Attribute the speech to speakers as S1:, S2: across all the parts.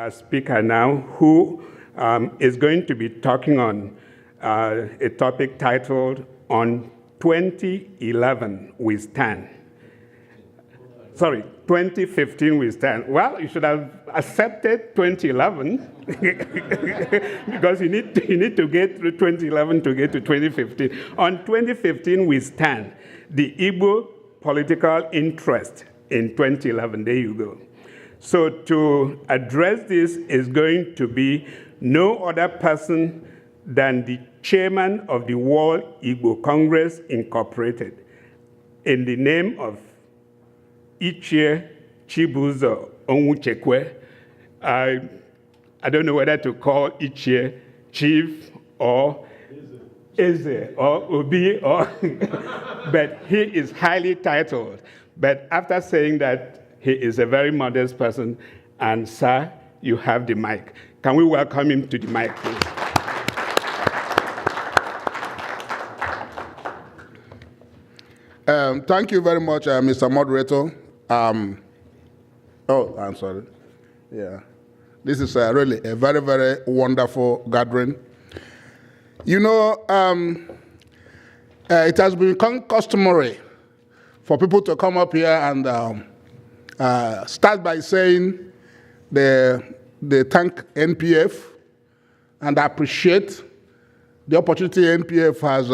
S1: speaker now who is going to be talking on a topic titled On 2011 We Stand. Sorry, 2015 we stand. Well, you should have accepted 2011 because you need to get through 2011 to get to 2015. On 2015 we stand. The Igbo political interest in 2011. There you go. So to address this is going to be no other person than the chairman of the World Igbo Congress Incorporated, in the name of Ichie Chibuzo Onwuchekwe. I don't know whether to call Ichie Chief or Eze or Obi, or but he is highly titled. But after saying that, he is a very modest person, and sir, you have the mic. Can we welcome him to the mic, please?
S2: Thank you very much, Mr. Moderator. I'm sorry. Yeah, this is really a very, very wonderful gathering. You know, it has become customary for people to come up here and start by saying they thank NPF and appreciate the opportunity NPF has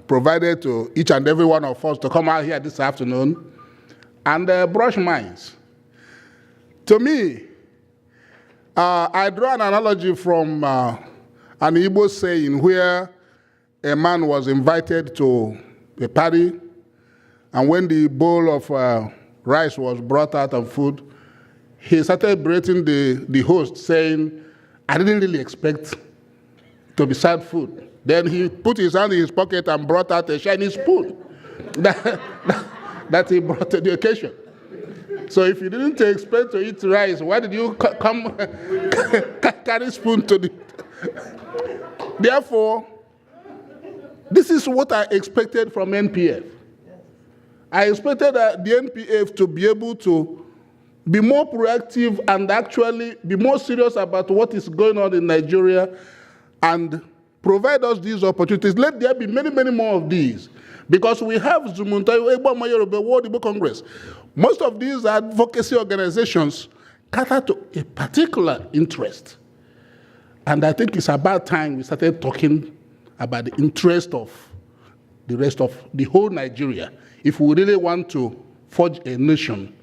S2: provided to each and every one of us to come out here this afternoon and brush minds. To me, I draw an analogy from an Igbo saying where a man was invited to a party, and when the bowl of rice was brought out of food, he started berating the host, saying, I didn't really expect to be served food. Then he put his hand in his pocket and brought out a shiny spoon that he brought to the occasion. So if you didn't expect to eat rice, why did you come carry spoon to the... Therefore, this is what I expected from NPF. I expected the NPF to be able to be more proactive and actually be more serious about what is going on in Nigeria and provide us these opportunities. Let there be many, many more of these. Because we have Zumunta, World Igbo Congress. Most of these advocacy organizations cater to a particular interest. And I think it's about time we started talking about the interest of the rest of the whole Nigeria. If we really want to forge a nation,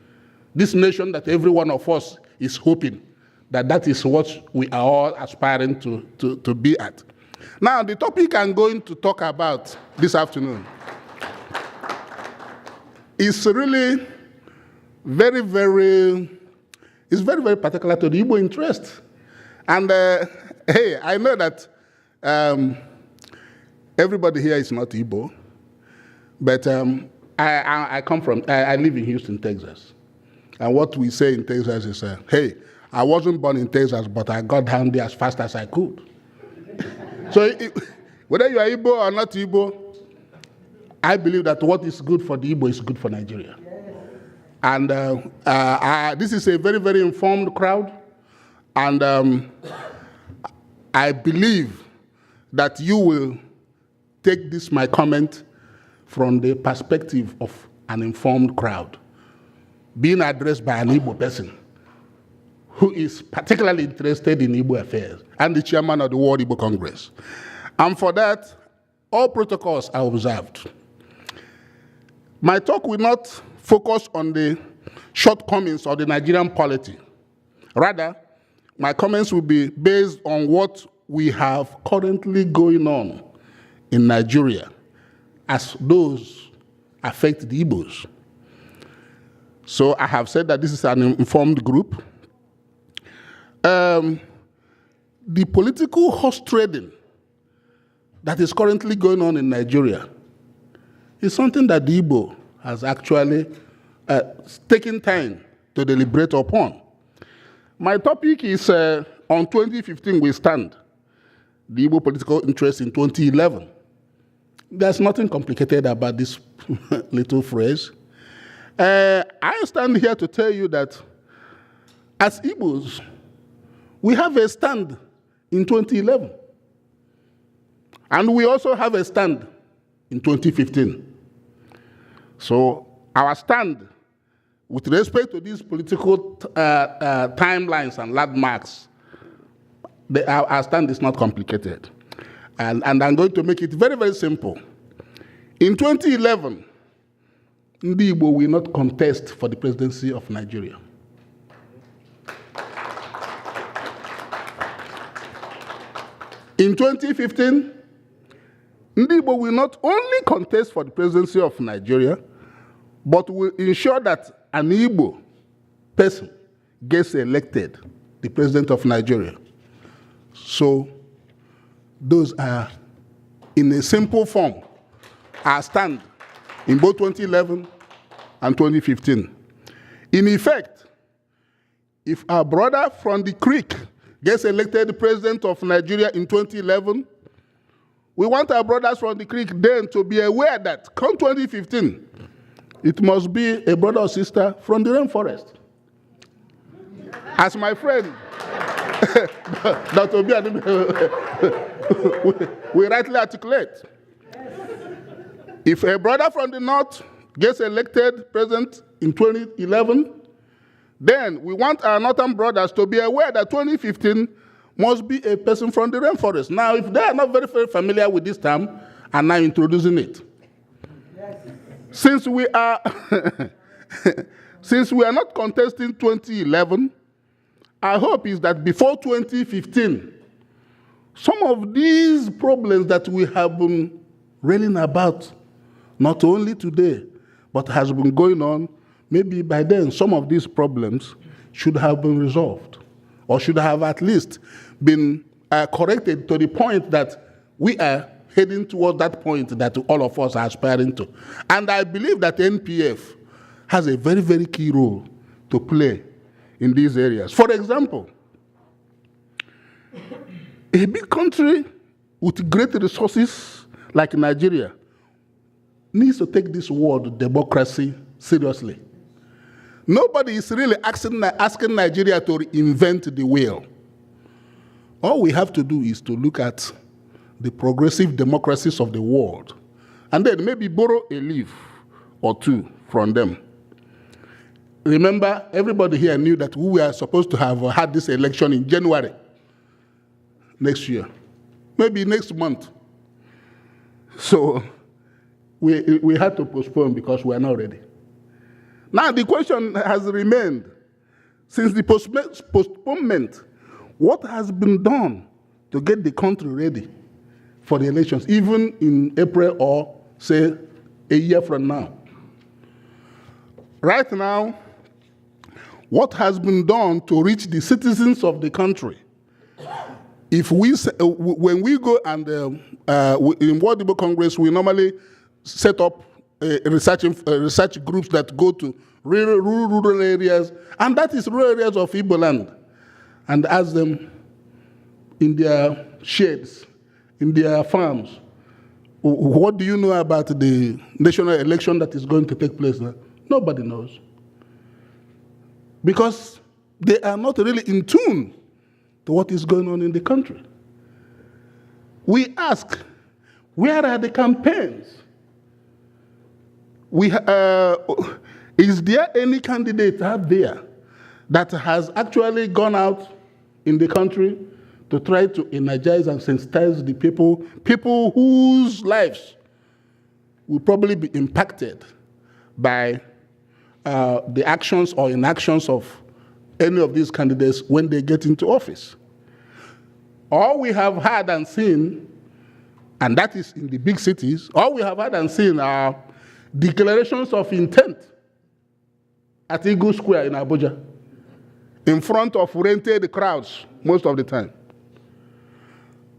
S2: this nation that every one of us is hoping that is what we are all aspiring to be at. Now, the topic I'm going to talk about this afternoon is really very, very particular to the Igbo interest. And hey, I know that everybody here is not Igbo, but I live in Houston, Texas. And what we say in Texas is, hey, I wasn't born in Texas, but I got down there as fast as I could. So whether you are Igbo or not Igbo, I believe that what is good for the Igbo is good for Nigeria. And this is a very, very informed crowd. And I believe that you will take this, my comment, from the perspective of an informed crowd, being addressed by an Igbo person who is particularly interested in Igbo affairs and the chairman of the World Igbo Congress. And for that, all protocols are observed. My talk will not focus on the shortcomings of the Nigerian polity. Rather, my comments will be based on what we have currently going on in Nigeria as those affect the Igbos. So I have said that this is an informed group. The political horse trading that is currently going on in Nigeria is something that the Igbo has actually taken time to deliberate upon. My topic is on 2015 we stand, the Igbo political interest in 2011. There's nothing complicated about this little phrase. I stand here to tell you that as Igbos, we have a stand in 2011. And we also have a stand in 2015. So our stand with respect to these political timelines and landmarks, our stand is not complicated. And I'm going to make it very, very simple. In 2011, Ndi Igbo will not contest for the presidency of Nigeria. In 2015, Ndi Igbo will not only contest for the presidency of Nigeria, but will ensure that an Igbo person gets elected the president of Nigeria. So those are, in a simple form, our stand in both 2011 and 2015. In effect, if our brother from the creek gets elected president of Nigeria in 2011, we want our brothers from the creek then to be aware that come 2015, it must be a brother or sister from the rainforest. As my friend, Dr. Obi, we rightly articulate. If a brother from the north gets elected president in 2011, then we want our northern brothers to be aware that 2015 must be a person from the rainforest. Now, if they are not very, very familiar with this term, I'm now introducing it. Since we are not contesting 2011, our hope is that before 2015, some of these problems that we have been railing about, not only today, but has been going on, maybe by then some of these problems should have been resolved, or should have at least been corrected to the point that we are heading towards that point that all of us are aspiring to. And I believe that NPF has a very, very key role to play in these areas. For example, a big country with great resources like Nigeria needs to take this word democracy seriously. Nobody is really asking Nigeria to reinvent the wheel. All we have to do is to look at the progressive democracies of the world and then maybe borrow a leaf or two from them. Remember, everybody here knew that we were supposed to have had this election in January next year, maybe next month. So we had to postpone because we are not ready. Now the question has remained, since the postponement, what has been done to get the country ready for the elections, even in April or, say, a year from now? Right now, what has been done to reach the citizens of the country? If we, when we go and in World Igbo Congress, we normally set up research groups that go to rural areas, and that is rural areas of Igbo land, and ask them in their sheds, in their farms, what do you know about the national election that is going to take place there? Nobody knows. Because they are not really in tune to what is going on in the country. We ask, where are the campaigns? Is there any candidate out there that has actually gone out in the country to try to energize and sensitize the people whose lives will probably be impacted by the actions or inactions of any of these candidates when they get into office? All we have heard and seen, and that is in the big cities, all we have heard and seen are declarations of intent at Eagle Square in Abuja, in front of rented crowds most of the time.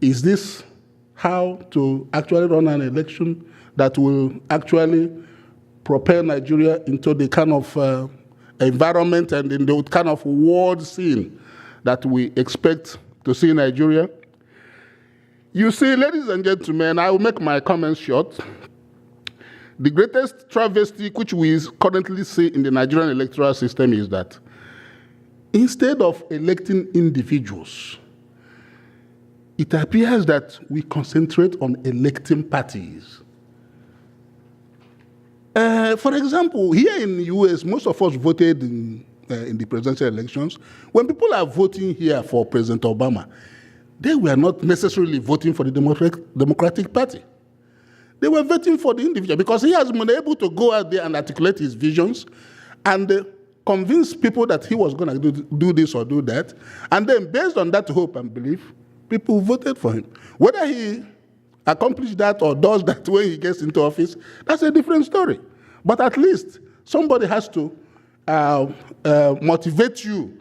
S2: Is this how to actually run an election that will actually propel Nigeria into the kind of environment and in the kind of world scene that we expect to see in Nigeria? You see, ladies and gentlemen, I will make my comments short. The greatest travesty which we currently see in the Nigerian electoral system is that instead of electing individuals, it appears that we concentrate on electing parties. For example, here in the US, most of us voted in the presidential elections. When people are voting here for President Obama, they were not necessarily voting for the Democratic Party. They were voting for the individual because he has been able to go out there and articulate his visions and convince people that he was going to do this or do that. And then based on that hope and belief, people voted for him. Whether he accomplished that or does that when he gets into office, that's a different story. But at least somebody has to motivate you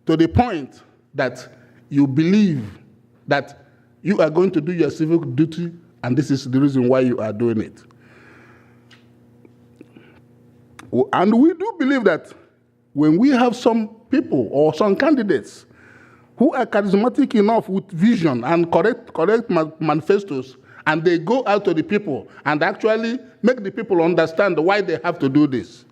S2: to the point that you believe that you are going to do your civic duty, and this is the reason why you are doing it. And we do believe that when we have some people or some candidates who are charismatic enough with vision and correct manifestos, and they go out to the people and actually make the people understand why they have to do this,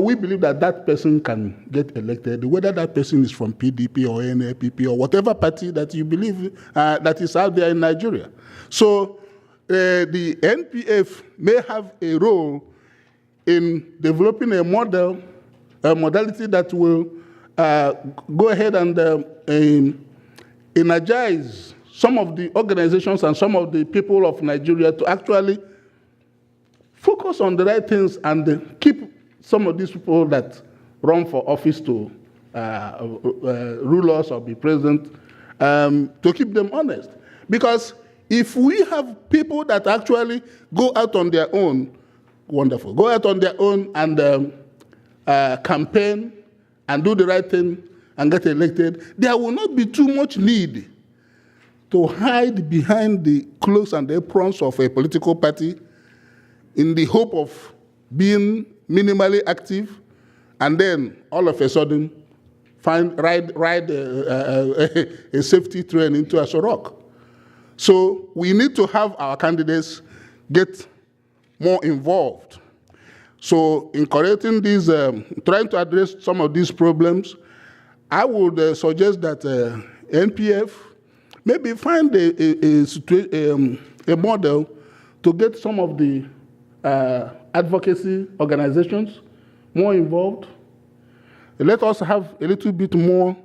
S2: we believe that that person can get elected, whether that person is from PDP or NPF or whatever party that you believe that is out there in Nigeria. So the NPF may have a role in developing a modality that will go ahead and energize some of the organizations and some of the people of Nigeria to actually focus on the right things and keep some of these people that run for office to rule us or be president, to keep them honest. Because if we have people that actually go out on their own, wonderful, go out on their own and campaign and do the right thing and get elected, there will not be too much need to hide behind the clothes and the aprons of a political party in the hope of being minimally active, and then all of a sudden ride a safety train into a rock. So we need to have our candidates get more involved. So in correcting these, trying to address some of these problems, I would suggest that NPF maybe find a model to get some of the advocacy organizations more involved. Let us have a little bit more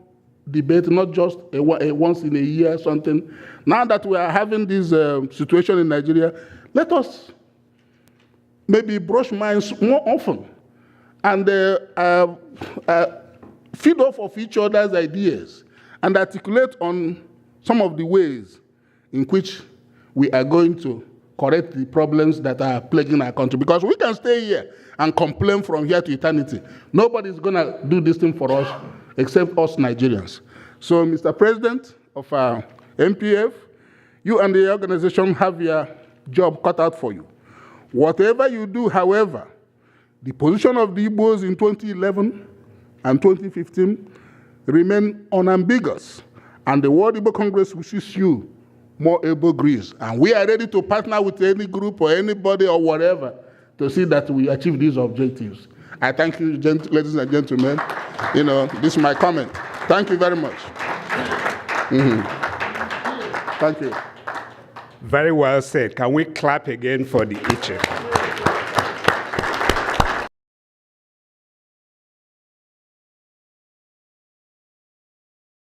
S2: debate, not just a once in a year something. Now that we are having this situation in Nigeria, let us maybe brush minds more often and feed off of each other's ideas and articulate on some of the ways in which we are going to correct the problems that are plaguing our country. Because we can stay here and complain from here to eternity. Nobody's going to do this thing for us except us Nigerians. So, Mr. President of NPF, you and the organization have your job cut out for you. Whatever you do, however, the position of the Igbos in 2011 and 2015 remain unambiguous, and the World Igbo Congress wishes you more able grace. And we are ready to partner with any group or anybody or whatever to see that we achieve these objectives. I thank you, ladies and gentlemen. This is my comment. Thank you very much. Thank you.
S1: Very well said. Can we clap again for the Ichie?